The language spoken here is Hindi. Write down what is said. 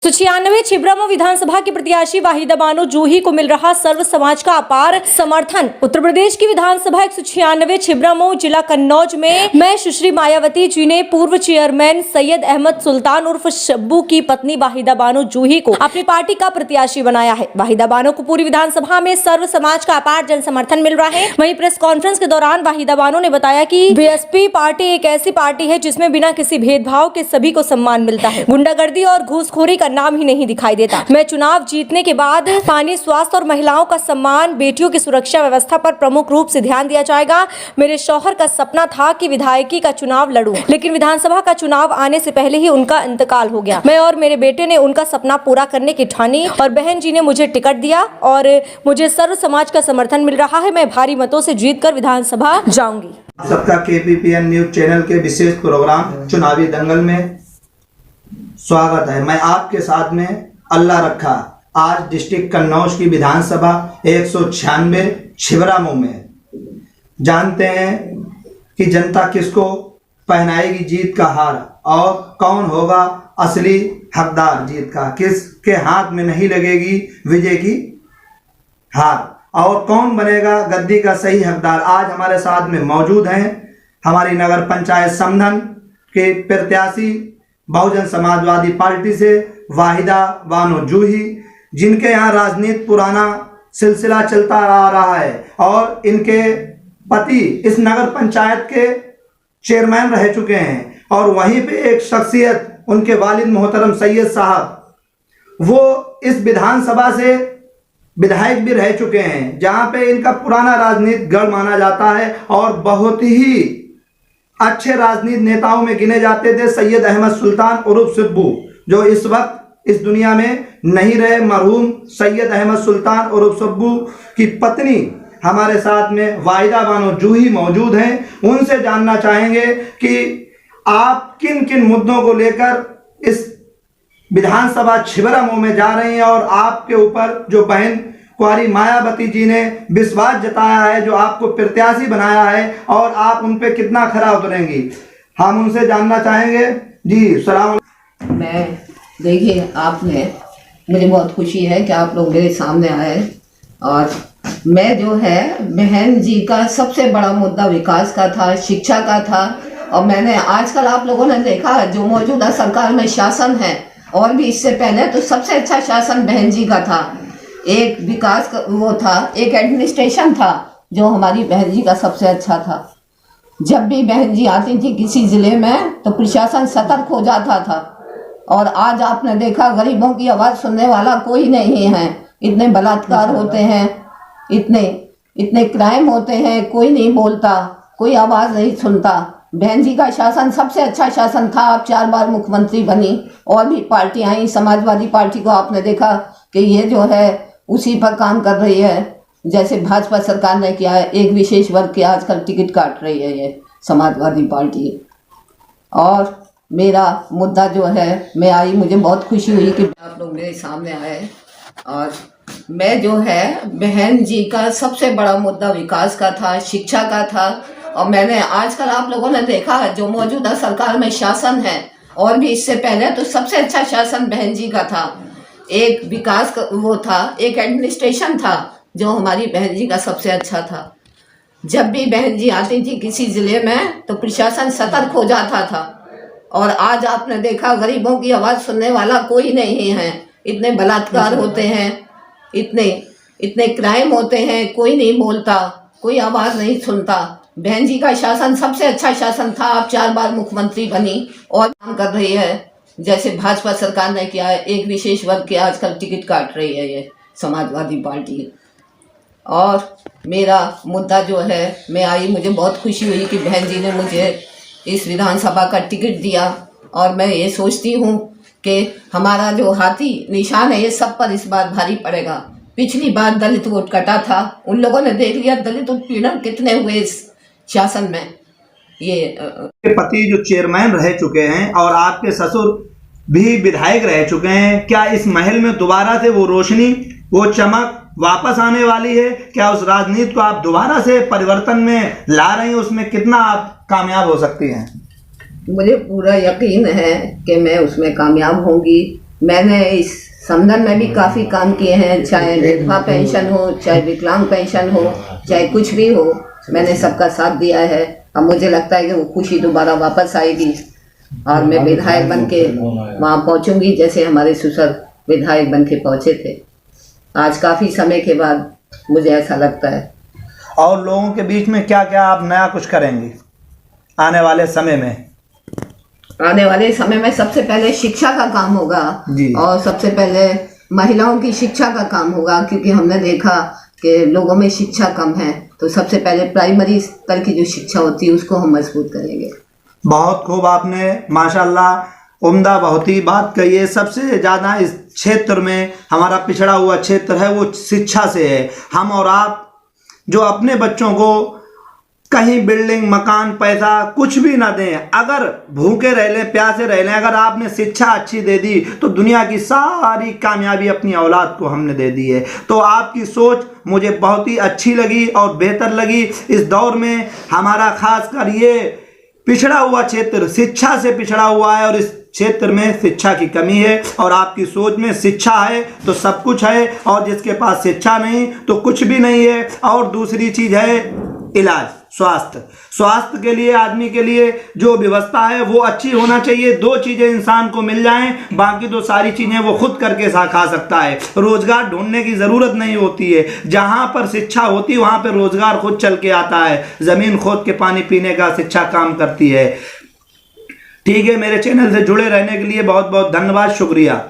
96 छिबरामऊ विधानसभा की प्रत्याशी वाहिदा बानो जूही को मिल रहा सर्व समाज का अपार समर्थन। उत्तर प्रदेश की विधानसभा 196 छिबरामऊ जिला कन्नौज में मैं सुश्री मायावती जी ने पूर्व चेयरमैन सैयद अहमद सुल्तान उर्फ शब्बू की पत्नी वाहिदा बानो जूही को अपनी पार्टी का प्रत्याशी बनाया है। वाहिदा बानो को पूरी विधानसभा में सर्व समाज का अपार जन समर्थन मिल रहा है। वहीं प्रेस कॉन्फ्रेंस के दौरान वाहिदा बानो ने बताया कि बीएसपी पार्टी एक ऐसी पार्टी है जिसमें बिना किसी भेदभाव के सभी को सम्मान मिलता है। गुंडागर्दी और घूसखोरी का नाम ही नहीं दिखाई देता। मैं चुनाव जीतने के बाद पानी, स्वास्थ्य और महिलाओं का सम्मान, बेटियों की सुरक्षा व्यवस्था पर प्रमुख रूप से ध्यान दिया जाएगा। मेरे शौहर का सपना था कि विधायकी का चुनाव लड़ूं, लेकिन विधानसभा का चुनाव आने से पहले ही उनका इंतकाल हो गया। मैं और मेरे बेटे ने उनका सपना पूरा करने की ठानी और बहन जी ने मुझे टिकट दिया और मुझे सर्व समाज का समर्थन मिल रहा है। मैं भारी मतों से जीतकर विधानसभा जाऊंगी। सबका KPPN न्यूज चैनल के विशेष प्रोग्राम चुनावी दंगल में स्वागत है। मैं आपके साथ में अल्लाह रखा आज डिस्ट्रिक्ट कन्नौज की विधानसभा 196 छिबरामऊ में जानते हैं कि जनता किसको पहनाएगी जीत का हार और कौन होगा असली हकदार जीत का, किसके हाथ में नहीं लगेगी विजय की हार और कौन बनेगा गद्दी का सही हकदार। आज हमारे साथ में मौजूद हैं हमारी नगर पंचायत समधन के प्रत्याशी बहुजन समाजवादी पार्टी से वाहिदा बानो जूही, जिनके यहाँ राजनीति पुराना सिलसिला चलता आ रहा है और इनके पति इस नगर पंचायत के चेयरमैन रह चुके हैं और वहीं पे एक शख्सियत उनके वालिद मोहतरम सैयद साहब, वो इस विधानसभा से विधायक भी रह चुके हैं, जहाँ पे इनका पुराना राजनीति गढ़ माना जाता है और बहुत ही अच्छे राजनीतिक नेताओं में गिने जाते थे। सैयद अहमद सुल्तान उर्फ शब्बू, जो इस वक्त इस दुनिया में नहीं रहे, मरहूम सैयद अहमद सुल्तान उर्फ शब्बू की पत्नी हमारे साथ में वाहिदा बानो जूही मौजूद हैं। उनसे जानना चाहेंगे कि आप किन किन मुद्दों को लेकर इस विधानसभा छिबरामऊ में जा रही हैं और आपके ऊपर जो बहन कुंवारी मायावती जी ने विश्वास जताया है, जो आपको प्रत्याशी बनाया है, और आप उन पे कितना खरा उतरेंगी, हम उनसे जानना चाहेंगे। जी सलाम। मैं देखिए, आपने मुझे बहुत खुशी है कि आप लोग मेरे सामने आए और मैं जो है बहन जी का सबसे बड़ा मुद्दा विकास का था, शिक्षा का था। और मैंने आजकल आप लोगों ने देखा जो मौजूदा सरकार में शासन है और भी इससे पहले तो सबसे अच्छा शासन बहन जी का था। एक विकास का वो था, एक एडमिनिस्ट्रेशन था जो हमारी बहन जी का सबसे अच्छा था। जब भी बहन जी आती थी किसी ज़िले में तो प्रशासन सतर्क हो जाता था और आज आपने देखा गरीबों की आवाज़ सुनने वाला कोई नहीं है। इतने बलात्कार होते हैं, इतने क्राइम होते हैं, कोई नहीं बोलता, कोई आवाज़ नहीं सुनता। बहन जी का शासन सबसे अच्छा शासन था। आप 4 बार मुख्यमंत्री बनी और भी पार्टी आई, समाजवादी पार्टी को आपने देखा कि ये जो है उसी पर काम कर रही है जैसे भाजपा सरकार ने किया है। एक विशेष वर्ग के आजकल टिकट काट रही है ये समाजवादी पार्टी। और मेरा मुद्दा जो है, मैं आई, मुझे बहुत खुशी हुई कि आप लोग मेरे सामने आए और मैं जो है बहन जी का सबसे बड़ा मुद्दा विकास का था, शिक्षा का था। और मैंने आजकल आप लोगों ने देखा जो मौजूदा सरकार में शासन है और भी इससे पहले तो सबसे अच्छा शासन बहन जी का था। एक विकास का वो था, एक एडमिनिस्ट्रेशन था जो हमारी बहन जी का सबसे अच्छा था। जब भी बहन जी आती थी किसी ज़िले में तो प्रशासन सतर्क हो जाता था और आज आपने देखा गरीबों की आवाज़ सुनने वाला कोई नहीं है। इतने बलात्कार होते हैं, इतने क्राइम होते हैं, कोई नहीं बोलता, कोई आवाज़ नहीं सुनता। बहन जी का शासन सबसे अच्छा शासन था। आप 4 बार मुख्यमंत्री बनी और काम कर रही है जैसे भाजपा सरकार ने किया है। एक विशेष वर्ग के आजकल टिकट काट रही है ये समाजवादी पार्टी। और मेरा मुद्दा जो है, मैं आई, मुझे बहुत खुशी हुई कि बहन जी ने मुझे इस विधानसभा का टिकट दिया और मैं ये सोचती हूँ कि हमारा जो हाथी निशान है ये सब पर इस बार भारी पड़ेगा। पिछली बार दलित वोट कटा था, उन लोगों ने देख लिया दलित उत्पीड़न कितने हुए इस शासन में। ये पति जो चेयरमैन रह चुके हैं और आपके ससुर भी विधायक रह चुके हैं, क्या इस महल में दोबारा से वो रोशनी, वो चमक वापस आने वाली है? क्या उस राजनीति को आप दोबारा से परिवर्तन में ला रही हैं? उसमें कितना आप कामयाब हो सकती हैं? मुझे पूरा यकीन है कि मैं उसमें कामयाब होंगी मैंने इस संदन में भी काफ़ी काम किए हैं, चाहे विधवा पेंशन हो, चाहे विकलांग पेंशन हो, चाहे कुछ भी हो, मैंने सबका साथ दिया है। अब मुझे लगता है कि वो खुशी दोबारा वापस आएगी और मैं विधायक बन के वहाँ पहुँचूँगी, जैसे हमारे ससुर विधायक बन के पहुँचे थे। आज काफ़ी समय के बाद मुझे ऐसा लगता है। और लोगों के बीच में क्या क्या आप नया कुछ करेंगी आने वाले समय में? आने वाले समय में सबसे पहले शिक्षा का काम होगा जी। और सबसे पहले महिलाओं की शिक्षा का काम होगा, क्योंकि हमने देखा कि लोगों में शिक्षा कम है। तो सबसे पहले प्राइमरी स्तर की जो शिक्षा होती है उसको हम मजबूत करेंगे। बहुत खूब, आपने माशाल्लाह उम्दा बहुत ही बात कही है। सबसे ज़्यादा इस क्षेत्र में हमारा पिछड़ा हुआ क्षेत्र है वो शिक्षा से है। हम और आप जो अपने बच्चों को कहीं बिल्डिंग मकान पैसा कुछ भी ना दें, अगर भूखे रह लें प्यासे रह लें, अगर आपने शिक्षा अच्छी दे दी तो दुनिया की सारी कामयाबी अपनी औलाद को हमने दे दी है। तो आपकी सोच मुझे बहुत ही अच्छी लगी और बेहतर लगी। इस दौर में हमारा खासकर ये पिछड़ा हुआ क्षेत्र शिक्षा से पिछड़ा हुआ है और इस क्षेत्र में शिक्षा की कमी है, और आपकी सोच में शिक्षा है तो सब कुछ है, और जिसके पास शिक्षा नहीं तो कुछ भी नहीं है। और दूसरी चीज है इलाज, स्वास्थ्य के लिए आदमी के लिए जो व्यवस्था है वो अच्छी होना चाहिए। दो चीजें इंसान को मिल जाएं, बाकी तो सारी चीजें वो खुद करके खा सकता है। रोजगार ढूंढने की जरूरत नहीं होती है, जहां पर शिक्षा होती है वहां पर रोजगार खुद चल के आता है। जमीन खोद के पानी पीने का शिक्षा काम करती है। ठीक है, मेरे चैनल से जुड़े रहने के लिए बहुत बहुत धन्यवाद, शुक्रिया।